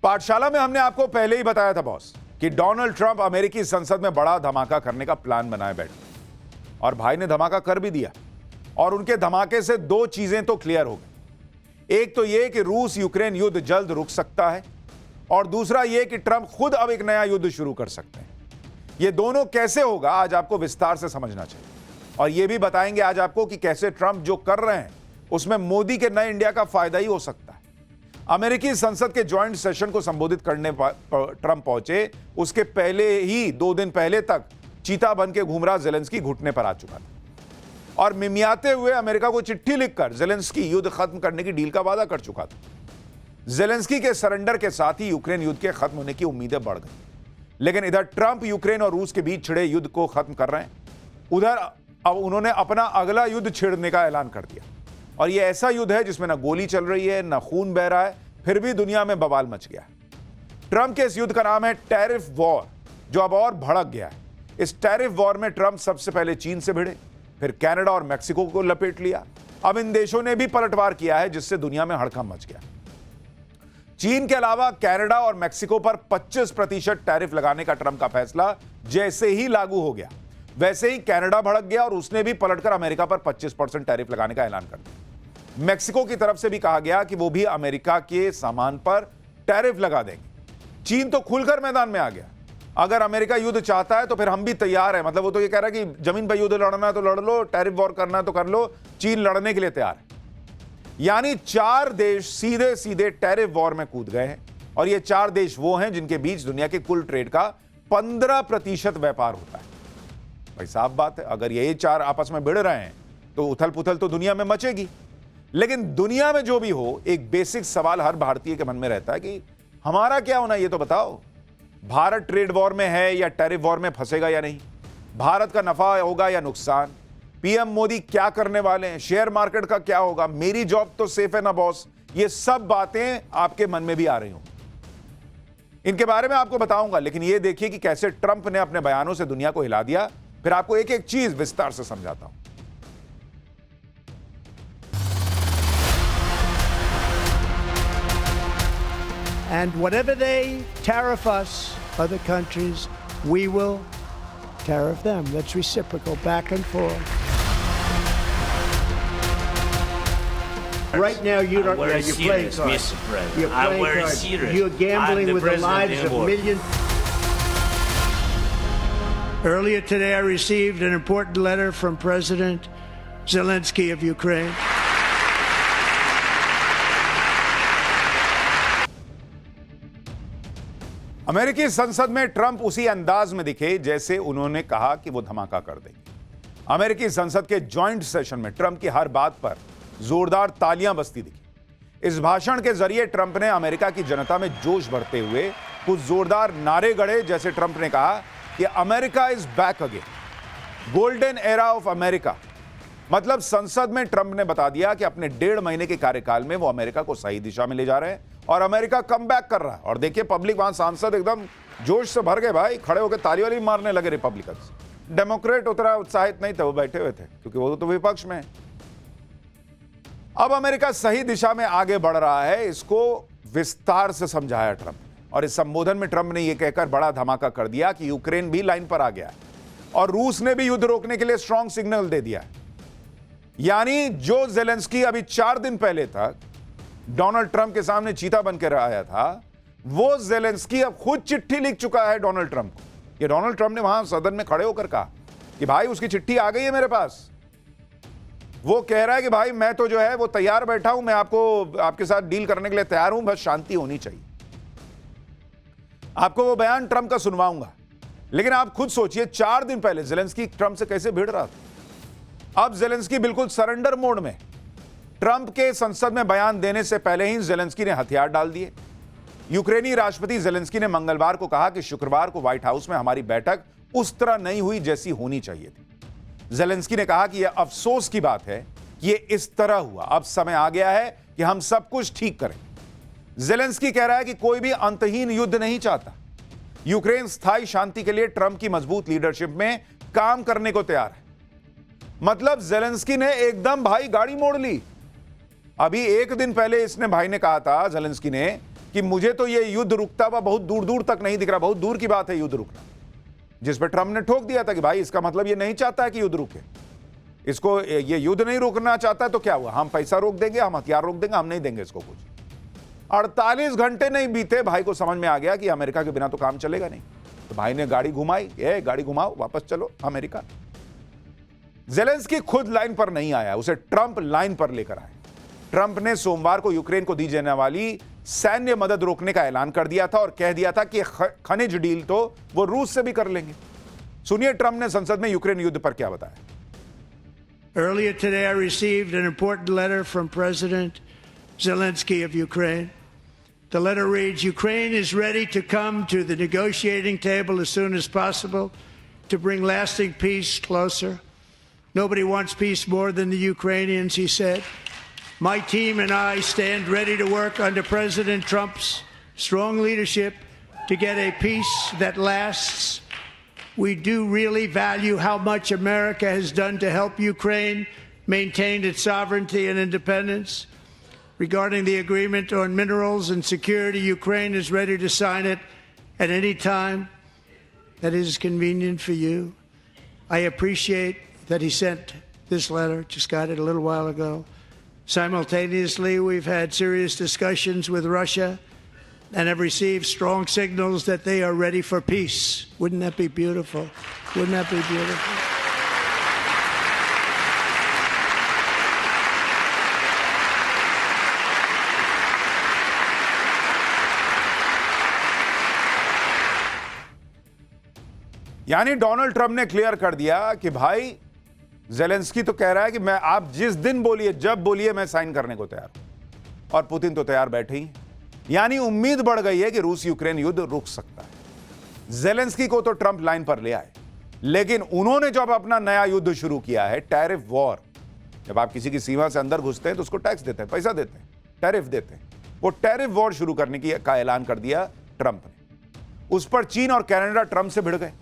पाठशाला में हमने आपको पहले ही बताया था बॉस कि डोनाल्ड ट्रंप अमेरिकी संसद में बड़ा धमाका करने का प्लान बनाए बैठे और भाई ने धमाका कर भी दिया। और उनके धमाके से दो चीजें तो क्लियर हो गई। एक तो यह कि रूस यूक्रेन युद्ध जल्द रुक सकता है और दूसरा यह कि ट्रंप खुद अब एक नया युद्ध शुरू कर सकते हैं। यह दोनों कैसे होगा आज आपको विस्तार से समझना चाहिए और यह भी बताएंगे आज आपको कि कैसे ट्रंप जो कर रहे हैं उसमें मोदी के नए इंडिया का फायदा ही हो सकता है। अमेरिकी संसद के जॉइंट सेशन को संबोधित करने पर ट्रंप पहुंचे, उसके पहले ही 2 दिन पहले तक चीता बन के घूम रहा जेलेंस्की घुटने पर आ चुका था और मिमियाते हुए अमेरिका को चिट्ठी लिखकर जेलेंस्की युद्ध खत्म करने की डील का वादा कर चुका था। जेलेंस्की के सरेंडर के साथ ही यूक्रेन युद्ध के खत्म होने की उम्मीदें बढ़ गई। लेकिन इधर ट्रंप यूक्रेन और रूस के बीच छिड़े युद्ध को खत्म कर रहे हैं, उधर अब उन्होंने अपना अगला युद्ध छेड़ने का ऐलान कर दिया। और यह ऐसा युद्ध है जिसमें ना गोली चल रही है ना खून बह रहा है, फिर भी दुनिया में बवाल मच गया है। ट्रंप के इस युद्ध का नाम है टैरिफ वॉर, जो अब और भड़क गया है। इस टैरिफ वॉर में ट्रंप सबसे पहले चीन से भिड़े, फिर कनाडा और मैक्सिको को लपेट लिया। अब इन देशों ने भी पलटवार किया है जिससे दुनिया में हड़कंप मच गया। चीन के अलावा कनाडा और मैक्सिको पर 25% टैरिफ लगाने का ट्रंप का फैसला जैसे ही लागू हो गया, वैसे ही कनाडा भड़क गया और उसने भी पलटकर अमेरिका पर 25% टैरिफ लगाने का ऐलान कर दिया। मैक्सिको की तरफ से भी कहा गया कि वो भी अमेरिका के सामान पर टैरिफ लगा देंगे। चीन तो खुलकर मैदान में आ गया, अगर अमेरिका युद्ध चाहता है तो फिर हम भी तैयार है। मतलब वो तो ये कह रहा है कि जमीन पर युद्ध लड़ना है तो लड़ लो, टैरिफ वॉर करना है तो कर लो, चीन लड़ने के लिए तैयार है। यानी 4 देश सीधे सीधे टैरिफ वॉर में कूद गए हैं और ये 4 देश वो हैं जिनके बीच दुनिया के कुल ट्रेड का 15% व्यापार होता है। भाई साफ बात है, अगर ये 4 आपस में भिड़ रहे हैं तो उथल पुथल तो दुनिया में मचेगी। लेकिन दुनिया में जो भी हो, एक बेसिक सवाल हर भारतीय के मन में रहता है कि हमारा क्या होना, ये तो बताओ। भारत ट्रेड वॉर में है या टैरिफ वॉर में फंसेगा या नहीं, भारत का नफा होगा या नुकसान, पीएम मोदी क्या करने वाले हैं, शेयर मार्केट का क्या होगा, मेरी जॉब तो सेफ है ना बॉस। ये सब बातें आपके मन में भी आ रही हों, इनके बारे में आपको बताऊंगा। लेकिन ये देखिए कि कैसे ट्रंप ने अपने बयानों से दुनिया को हिला दिया। फिर आपको एक एक चीज विस्तार से समझाता हूं। And whatever they tariff us, other countries, we will tariff them. That's reciprocal, back and forth. Right now, you don't. Very You're playing serious, cards. Mr. President. You're I'm playing very cards. serious. You're gambling I'm the with the president lives of of the world. millions. Earlier today, I received an important letter from President Zelensky of Ukraine. अमेरिकी संसद में Trump उसी अंदाज में दिखे जैसे उन्होंने कहा कि वो धमाका कर देंगे। अमेरिकी संसद के जॉइंट सेशन में ट्रंप की हर बात पर जोरदार तालियां बजती दिखी। इस भाषण के जरिए ट्रंप ने अमेरिका की जनता में जोश भरते हुए कुछ जोरदार नारे गढ़े, जैसे ट्रंप ने कहा कि America is back again, golden era of America. मतलब संसद में ट्रंप ने बता दिया कि अपने 1.5 महीने के कार्यकाल में वो अमेरिका को सही दिशा में ले जा रहे हैं और अमेरिका कम बैक कर रहा है। और देखिए पब्लिक, वहां सांसद एकदम जोश से भर गए भाई, खड़े होकर ताली वाली मारने लगे। रिपब्लिकन्स, डेमोक्रेट उतना उत्साहित नहीं थे, वो बैठे हुए थे क्योंकि वो तो विपक्ष में है। अब अमेरिका सही दिशा में आगे बढ़ रहा है, इसको विस्तार से समझाया ट्रंप। और इस संबोधन में ट्रंप ने यह कहकर बड़ा धमाका कर दिया कि यूक्रेन भी लाइन पर आ गया है और रूस ने भी युद्ध रोकने के लिए स्ट्रांग सिग्नल दे दिया है। यानी जो जेलेंस्की अभी 4 दिन पहले तक डोनाल्ड ट्रंप के सामने चीता बनकर आया था, वो जेलेंस्की अब खुद चिट्ठी लिख चुका है डोनाल्ड ट्रंप को। ये डोनाल्ड ट्रंप ने वहां सदन में खड़े होकर कहा कि भाई उसकी चिट्ठी आ गई है मेरे पास। वो कह रहा है कि भाई मैं तो जो है वो तैयार बैठा हूं, मैं आपके साथ डील करने के लिए तैयार हूं, बस शांति होनी चाहिए। आपको वो बयान ट्रंप का सुनवाऊंगा। लेकिन आप खुद सोचिए, 4 दिन पहले जेलेंस्की ट्रंप से कैसे भिड़ रहा था। अब जेलेंस्की बिल्कुल सरेंडर मोड में। ट्रंप के संसद में बयान देने से पहले ही जेलेंस्की ने हथियार डाल दिए। यूक्रेनी राष्ट्रपति जेलेंस्की ने मंगलवार को कहा कि शुक्रवार को व्हाइट हाउस में हमारी बैठक उस तरह नहीं हुई जैसी होनी चाहिए थी। जेलेंस्की ने कहा कि यह अफसोस की बात है कि यह इस तरह हुआ, अब समय आ गया है कि हम सब कुछ ठीक करें। जेलेंस्की कह रहा है कि कोई भी अंतहीन युद्ध नहीं चाहता। यूक्रेन स्थायी शांति के लिए ट्रंप की मजबूत लीडरशिप में काम करने को तैयार है। मतलब जेलेंस्की ने एकदम भाई गाड़ी मोड़ ली। अभी 1 दिन पहले इसने भाई ने कहा था, जेलेंस्की ने, कि मुझे तो ये युद्ध रुकता हुआ बहुत दूर दूर तक नहीं दिख रहा, बहुत दूर की बात है युद्ध रुकना, जिस पर ट्रंप ने ठोक दिया था कि भाई इसका मतलब ये नहीं चाहता है कि युद्ध रुके, इसको ये युद्ध नहीं रोकना चाहता है तो क्या हुआ, हम पैसा रोक देंगे, हम हथियार रोक देंगे, हम नहीं देंगे इसको कुछ। 48 घंटे नहीं बीते, भाई को समझ में आ गया कि अमेरिका के बिना तो काम चलेगा नहीं, तो भाई ने गाड़ी घुमाई, गाड़ी घुमाओ, वापस चलो अमेरिका। ज़ेलेंस्की खुद लाइन पर नहीं आया, उसे ट्रंप लाइन पर लेकर आए। ट्रंप ने सोमवार को यूक्रेन को दी जाने वाली सैन्य मदद रोकने का ऐलान कर दिया था और कह दिया था कि खनिज डील तो वो रूस से भी कर लेंगे। सुनिए ट्रंप ने संसद में यूक्रेन युद्ध पर क्या बताया। Earlier today, I received an important letter from President Zelensky of Ukraine. The letter reads, Ukraine is ready to come to the negotiating table as soon as possible to bring lasting peace closer. Nobody wants peace more than the Ukrainians, he said. My team and I stand ready to work under President Trump's strong leadership to get a peace that lasts. We do really value how much America has done to help Ukraine maintain its sovereignty and independence. Regarding the agreement on minerals and security, Ukraine is ready to sign it at any time that is convenient for you. I appreciate that he sent this letter, just got it a little while ago. Simultaneously, we've had serious discussions with Russia and have received strong signals that they are ready for peace. Wouldn't that be beautiful? Wouldn't that be beautiful? यानी Donald Trump ने clear कर दिया कि भाई Zelensky तो कह रहा है कि मैं आप जिस दिन बोलिए, जब बोलिए, मैं साइन करने को तैयार हूं, और पुतिन तो तैयार बैठे ही। यानी उम्मीद बढ़ गई है कि रूस यूक्रेन युद्ध रुक सकता है। ज़ेलेंस्की को तो ट्रंप लाइन पर ले आए, लेकिन उन्होंने जब अपना नया युद्ध शुरू किया है, टैरिफ वॉर, जब आप किसी की सीमा से अंदर घुसते हैं तो उसको टैक्स देते हैं, पैसा देते हैं, टैरिफ देते हैं, वो टैरिफ वॉर शुरू करने का ऐलान कर दिया ट्रंप ने। उस पर चीन और कनाडा ट्रंप से भिड़ गए।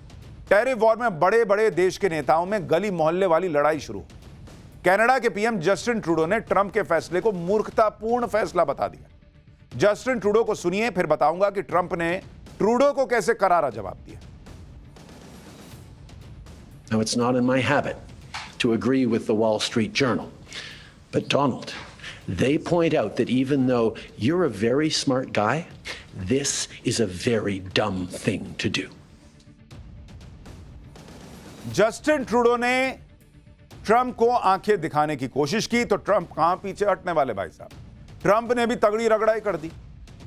टैरिफ वॉर में बड़े बड़े देश के नेताओं में गली मोहल्ले वाली लड़ाई शुरू। कनाडा के पीएम जस्टिन ट्रूडो ने ट्रंप के फैसले को मूर्खतापूर्ण फैसला बता दिया। जस्टिन ट्रूडो को सुनिए, फिर बताऊंगा कि ट्रंप ने ट्रूडो को कैसे करारा जवाब दिया। Now, it's not in my habit to agree with the Wall Street Journal, but Donald, they point out that even though you're a very smart guy, this is a very dumb thing to do. Justin Trudeau ने Trump को आंखें दिखाने की कोशिश की, तो Trump कहां पीछे हटने वाले भाई साहब। ट्रंप ने भी तगड़ी रगड़ाई कर दी।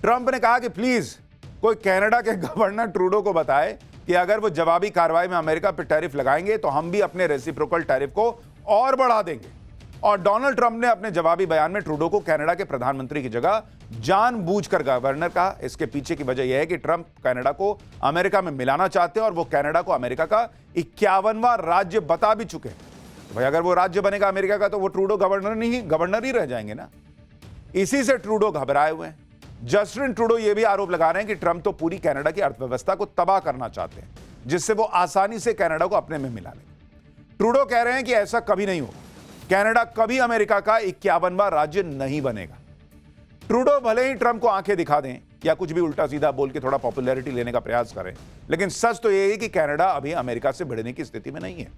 ट्रंप ने कहा कि प्लीज कोई कनाडा के गवर्नर ट्रूडो को बताए कि अगर वो जवाबी कार्रवाई में अमेरिका पर टैरिफ लगाएंगे तो हम भी अपने रेसिप्रोकल टैरिफ को और बढ़ा देंगे। और डोनाल्ड ट्रंप ने अपने जवाबी बयान में ट्रूडो को कनाडा के प्रधानमंत्री की जगह जानबूझकर गवर्नर कहा। इसके पीछे की वजह यह है कि ट्रंप कनाडा को अमेरिका में मिलाना चाहते हैं और वो कनाडा को अमेरिका का 51वां राज्य बता भी चुके हैं। तो भाई अगर वो राज्य बनेगा अमेरिका का तो वो ट्रूडो गवर्नर ही रह जाएंगे ना। इसी से ट्रूडो घबराए हुए हैं। जस्टिन ट्रूडो ये भी आरोप लगा रहे हैं कि ट्रंप तो पूरी कनाडा की अर्थव्यवस्था को तबाह करना चाहते हैं, जिससे वो आसानी से कनाडा को अपने में मिला लेंगे। ट्रूडो कह रहे हैं कि ऐसा कभी नहीं होगा, कनाडा कभी अमेरिका का 51वां राज्य नहीं बनेगा। ट्रूडो भले ही ट्रंप को आंखें दिखा दें या कुछ भी उल्टा सीधा बोल के थोड़ा पॉपुलैरिटी लेने का प्रयास करें, लेकिन सच तो यह है कि कनाडा अभी अमेरिका से भिड़ने की स्थिति में नहीं है।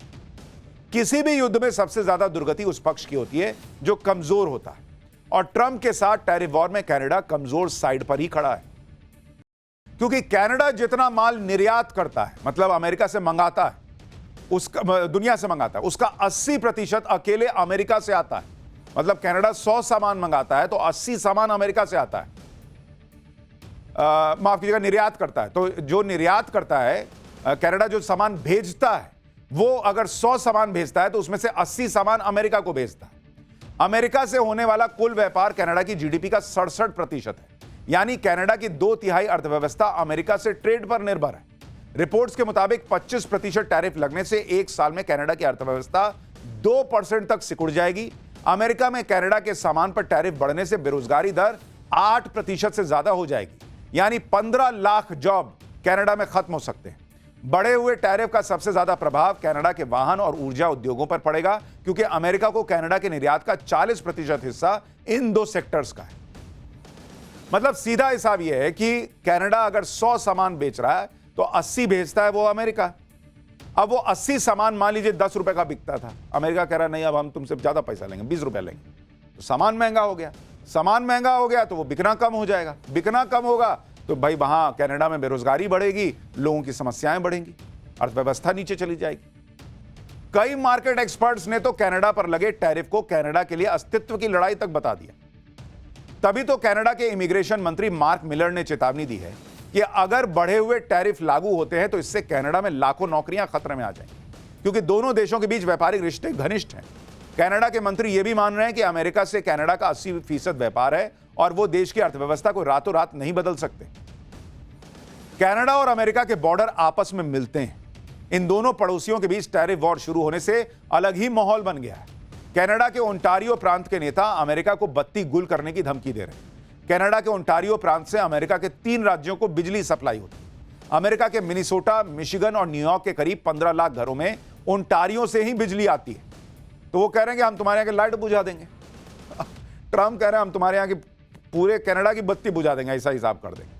किसी भी युद्ध में सबसे ज्यादा दुर्गति उस पक्ष की होती है जो कमजोर होता है, और ट्रंप के साथ टैरिफ वॉर में कनाडा कमजोर साइड पर ही खड़ा है, क्योंकि कनाडा जितना माल निर्यात करता है, मतलब अमेरिका से मंगाता है, उसका दुनिया से मंगाता है, उसका 80% अकेले अमेरिका से आता है। मतलब कनाडा 100 सामान मंगाता है तो 80 सामान अमेरिका से आता है। माफ कीजिएगा, निर्यात करता है। तो जो निर्यात करता है, कनाडा जो सामान भेजता है, वो अगर 100 सामान भेजता है तो उसमें से 80 सामान अमेरिका को भेजता है। अमेरिका से होने वाला कुल व्यापार कनाडा की जीडीपी का 67% है। यानी कनाडा की 2/3 अर्थव्यवस्था अमेरिका से ट्रेड पर निर्भर है। रिपोर्ट्स के मुताबिक 25% टैरिफ लगने से एक साल में कनाडा की अर्थव्यवस्था 2% तक सिकुड़ जाएगी। अमेरिका में कनाडा के सामान पर टैरिफ बढ़ने से बेरोजगारी दर 8% से ज्यादा हो जाएगी। यानी 15 लाख जॉब कनाडा में खत्म हो सकते हैं। बढ़े हुए टैरिफ का सबसे ज्यादा प्रभाव कनाडा के वाहन और ऊर्जा उद्योगों पर पड़ेगा, क्योंकि अमेरिका को कनाडा के निर्यात का 40% हिस्सा इन दो सेक्टर्स का है। मतलब सीधा हिसाब यह है कि कनाडा अगर 100 सामान बेच रहा है तो 80 भेजता है वो अमेरिका। अब वो 80 सामान मान लीजिए 10 रुपए का बिकता था, अमेरिका कह रहा नहीं अब हम तुमसे ज्यादा पैसा लेंगे, 20 रुपए लेंगे, तो सामान महंगा हो गया। सामान महंगा हो गया तो वो बिकना कम हो जाएगा, बिकना कम होगा तो भाई वहां कनाडा में बेरोजगारी बढ़ेगी, लोगों की समस्याएं बढ़ेंगी, अर्थव्यवस्था नीचे चली जाएगी। कई मार्केट एक्सपर्ट्स ने तो कनाडा पर लगे टैरिफ को कनाडा के लिए अस्तित्व की लड़ाई तक बता दिया। तभी तो कनाडा के इमिग्रेशन मंत्री मार्क मिलर ने चेतावनी दी है कि अगर बढ़े हुए टैरिफ लागू होते हैं तो इससे कनाडा में लाखों नौकरियां खतरे में आ जाएंगी, क्योंकि दोनों देशों के बीच व्यापारिक रिश्ते घनिष्ठ हैं। कनाडा के मंत्री यह भी मान रहे हैं कि अमेरिका से कनाडा का 80% व्यापार है और वो देश की अर्थव्यवस्था को रातों रात नहीं बदल सकते। कनाडा और अमेरिका के बॉर्डर आपस में मिलते हैं। इन दोनों पड़ोसियों के बीच टैरिफ वॉर शुरू होने से अलग ही माहौल बन गया है। कनाडा के ओंटारियो प्रांत के नेता अमेरिका को बत्ती गुल करने की धमकी दे रहे हैं। कनाडा के ओंटारियो प्रांत से अमेरिका के 3 राज्यों को बिजली सप्लाई होती है। अमेरिका के मिनीसोटा, मिशिगन और न्यूयॉर्क के करीब 15 लाख घरों में ओंटारियो से ही बिजली आती है। तो वो कह रहे हैं कि हम तुम्हारे यहाँ की लाइट बुझा देंगे। ट्रंप कह रहे हैं हम तुम्हारे यहाँ की पूरे कनाडा की बत्ती बुझा देंगे, ऐसा हिसाब कर देंगे।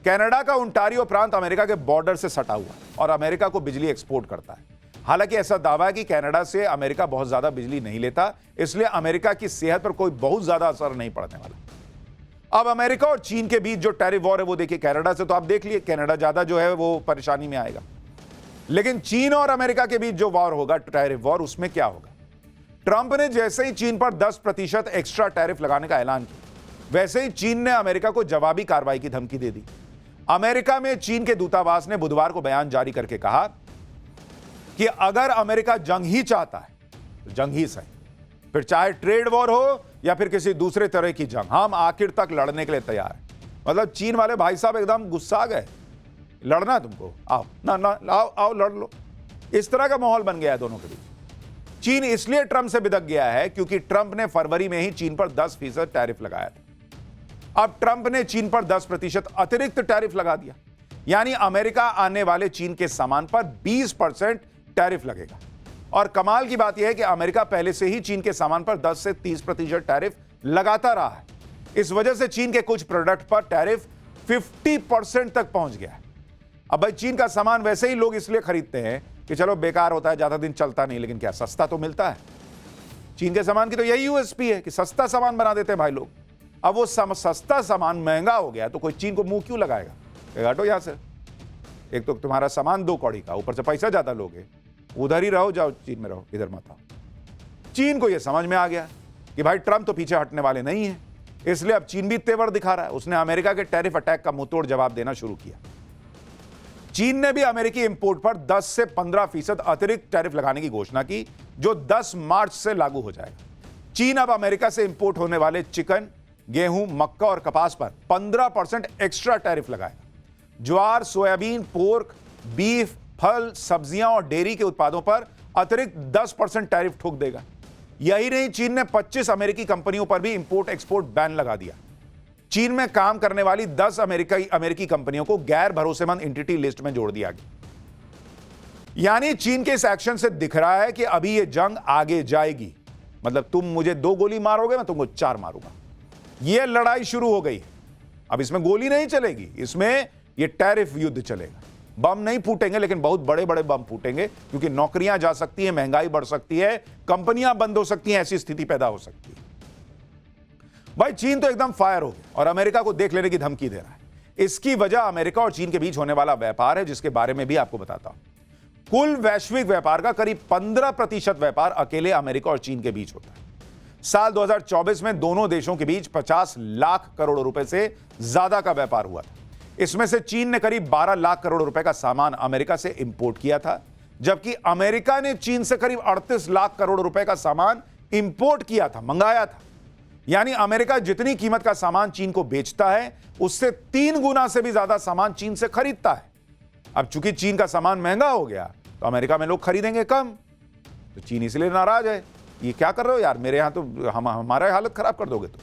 कनाडा का ओंटारियो प्रांत अमेरिका के बॉर्डर से सटा हुआ है और अमेरिका को बिजली एक्सपोर्ट करता है। हालांकि ऐसा दावा है कि कनाडा से अमेरिका बहुत ज्यादा बिजली नहीं लेता, इसलिए अमेरिका की सेहत पर कोई बहुत ज्यादा असर नहीं पड़ने वाला। अब अमेरिका और चीन के बीच जो टैरिफ वॉर है वो देखिए, कनाडा से तो आप देख लिए कनाडा ज्यादा जो है वो परेशानी में आएगा, लेकिन चीन और अमेरिका के बीच जो वॉर होगा, टैरिफ वॉर, उसमें क्या होगा? ट्रंप ने जैसे ही चीन पर 10% एक्स्ट्रा टैरिफ लगाने का ऐलान किया, वैसे ही चीन ने अमेरिका को जवाबी कार्रवाई की धमकी दे दी। अमेरिका में चीन के दूतावास ने बुधवार को बयान जारी करके कहा कि अगर अमेरिका जंग ही चाहता है तो जंग ही सही, फिर चाहे ट्रेड वॉर हो या फिर किसी दूसरे तरह की जंग, हम आखिर तक लड़ने के लिए तैयार हैं। मतलब चीन वाले भाई साहब एकदम गुस्सा गए, लड़ना तुमको, आओ ना ना आओ लड़ लो। इस तरह का माहौल बन गया है दोनों के बीच। चीन इसलिए ट्रंप से बिदक गया है क्योंकि ट्रंप ने फरवरी में ही चीन पर 10% टैरिफ लगाया था। अब ट्रंप ने चीन पर 10% अतिरिक्त टैरिफ लगा दिया, यानी अमेरिका आने वाले चीन के सामान पर 20% टैरिफ लगेगा। और कमाल की बात यह है कि अमेरिका पहले से ही चीन के सामान पर 10 से 30% टैरिफ लगाता रहा है। इस वजह से चीन के कुछ प्रोडक्ट पर टैरिफ 50% तक पहुंच गया है। अब भाई चीन का सामान वैसे ही लोग इसलिए खरीदते हैं कि चलो बेकार होता है, ज्यादा दिन चलता नहीं, लेकिन क्या सस्ता तो मिलता है। चीन के सामान की तो यही यूएसपी है कि सस्ता सामान बना देते हैं भाई लोग। अब वो सस्ता सामान महंगा हो गया तो कोई चीन को मुंह क्यों लगाएगा? हटो यहां से, एक तो तुम्हारा सामान 2 कौड़ी का, ऊपर से पैसा ज्यादा लोगे, उधर ही रहो, जाओ चीन में रहो, इधर मत आओ। चीन को यह समझ में आ गया कि भाई ट्रंप तो पीछे हटने वाले नहीं है, इसलिए अब चीन भी तेवर दिखा रहा है। उसने अमेरिका के टैरिफ अटैक का मुंहतोड़ जवाब देना शुरू किया। चीन ने भी अमेरिकी इंपोर्ट पर 10 से 15% अतिरिक्त टैरिफ लगाने की घोषणा की, जो 10 मार्च से लागू हो जाएगा। चीन अब अमेरिका से इंपोर्ट होने वाले चिकन, गेहूं, मक्का और कपास पर 15% एक्स्ट्रा टैरिफ लगाएगा। ज्वार, सोयाबीन, पोर्क, बीफ, फल, सब्जियां और डेयरी के उत्पादों पर अतिरिक्त 10% टैरिफ ठोक देगा। यही नहीं, चीन ने 25 अमेरिकी कंपनियों पर भी इंपोर्ट एक्सपोर्ट बैन लगा दिया। चीन में काम करने वाली 10 अमेरिकी कंपनियों को गैर भरोसेमंद एंटिटी लिस्ट में जोड़ दिया गया। यानी चीन के इस एक्शन से दिख रहा है कि अभी यह जंग आगे जाएगी। मतलब तुम मुझे 2 गोली मारोगे, मैं तुमको 4 मारूंगा। यह लड़ाई शुरू हो गई। अब इसमें गोली नहीं चलेगी, इसमें यह टैरिफ युद्ध चलेगा। बम नहीं फूटेंगे, लेकिन बहुत बड़े बड़े बम फूटेंगे, क्योंकि नौकरियां जा सकती हैं, महंगाई बढ़ सकती है, कंपनियां बंद हो सकती हैं, ऐसी स्थिति पैदा हो सकती है। भाई चीन तो एकदम फायर हो गया और अमेरिका को देख लेने की धमकी दे रहा है। इसकी वजह अमेरिका और चीन के बीच होने वाला व्यापार है, जिसके बारे में भी आपको बताता हूं। कुल वैश्विक व्यापार का करीब 15% व्यापार अकेले अमेरिका और चीन के बीच होता है। साल 2024 में दोनों देशों के बीच 50 लाख करोड़ रुपए से ज्यादा का व्यापार हुआ था। इसमें से चीन ने करीब 12 लाख करोड़ रुपए का सामान अमेरिका से इंपोर्ट किया था, जबकि अमेरिका ने चीन से करीब 38 लाख करोड़ रुपए का सामान इंपोर्ट किया था, मंगाया था। यानी अमेरिका जितनी कीमत का सामान चीन को बेचता है, उससे 3 गुना से भी ज्यादा सामान चीन से खरीदता है। अब चूंकि चीन का सामान महंगा हो गया तो अमेरिका में लोग खरीदेंगे कम, तो चीन इसलिए नाराज है। ये क्या कर रहे हो यार, मेरे यहां तो हमारा हालत खराब कर दोगे। तो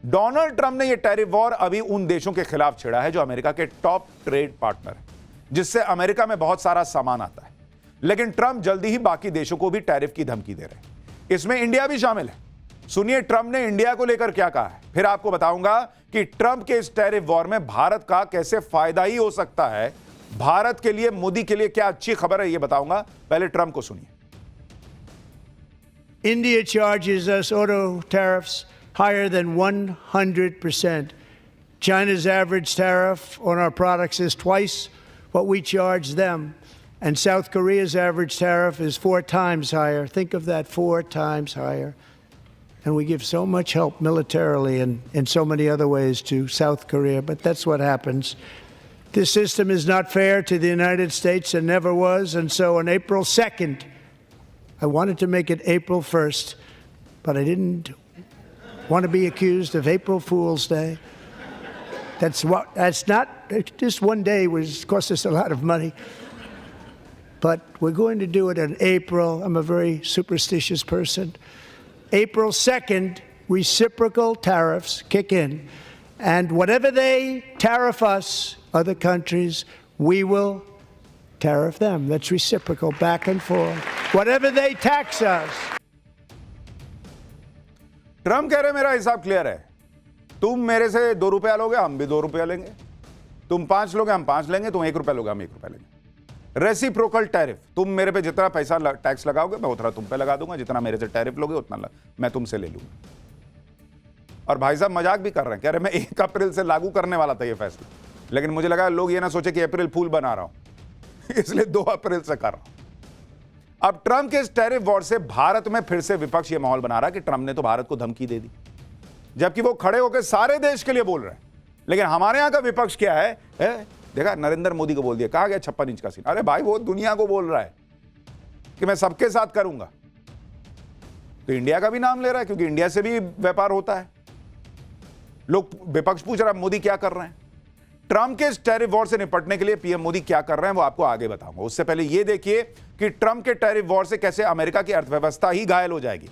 डोनाल्ड ट्रंप ने यह टैरिफ वॉर अभी उन देशों के खिलाफ छेड़ा है जो अमेरिका के टॉप ट्रेड पार्टनर है, जिससे अमेरिका में बहुत सारा सामान आता है। लेकिन ट्रंप जल्दी ही बाकी देशों को भी टैरिफ की धमकी दे रहे हैं। इसमें इंडिया भी शामिल है। सुनिए ट्रंप ने इंडिया को लेकर क्या कहा है, फिर आपको बताऊंगा कि ट्रंप के इस टैरिफ वॉर में भारत का कैसे फायदा ही हो सकता है। भारत के लिए, मोदी के लिए क्या अच्छी खबर है, यह बताऊंगा। पहले ट्रंप को सुनिए। India charges us auto tariffs higher than 100%. China's average tariff on our products is twice what we charge them. And South Korea's average tariff is 4 times higher. Think of that, 4 times higher. And we give so much help militarily and in so many other ways to South Korea. But that's what happens. This system is not fair to the United States and never was. And so on April 2nd, I wanted to make it April 1st, but I didn't want to be accused of April Fool's Day. That's not, just one day was cost us a lot of money. But we're going to do it in April. I'm a very superstitious person. April 2nd, reciprocal tariffs kick in. And whatever they tariff us, other countries, we will tariff them. That's reciprocal, back and forth. Whatever they tax us. Trump कह रहे मेरा हिसाब clear है, तुम मेरे से 2 रुपया लोगे, हम भी 2 रुपया लेंगे, तुम 5 लोगे, हम 5 लेंगे, तुम 1 रुपया लोगे, हम 1 रुपया लेंगे। रेसिप्रोकल टैरिफ, तुम मेरे पे जितना पैसा टैक्स लगाओगे मैं उतना तुम पे लगा दूंगा, जितना मेरे से टैरिफ लोगे उतना मैं तुमसे ले लूंगा। और भाई साहब मजाक भी कर रहे हैं, कह रहे मैं 1 अप्रैल से लागू करने वाला था ये फैसला, लेकिन मुझे लगा लोग ये ना सोचे कि अप्रैल फूल बना रहा हूं इसलिए 2 अप्रैल से कर रहा हूं। अब ट्रंप के इस टैरिफ वॉर से भारत में फिर से विपक्ष ये माहौल बना रहा है कि ट्रंप ने तो भारत को धमकी दे दी, जबकि वो खड़े होकर सारे देश के लिए बोल रहे हैं। लेकिन हमारे यहां का विपक्ष क्या है, देखा नरेंद्र मोदी को बोल दिया, कहा गया 56 इंच का सीन। अरे भाई वो दुनिया को बोल रहा है कि मैं सबके साथ करूंगा, तो इंडिया का भी नाम ले रहा है क्योंकि इंडिया से भी व्यापार होता है। लोग विपक्ष पूछ रहा है मोदी क्या कर रहे हैं। ट्रंप के इस टैरिफ वॉर से निपटने के लिए पीएम मोदी क्या कर रहे हैं वो आपको आगे बताऊंगा। उससे पहले यह देखिए कि ट्रंप के टैरिफ वॉर से कैसे अमेरिका की अर्थव्यवस्था ही घायल हो जाएगी।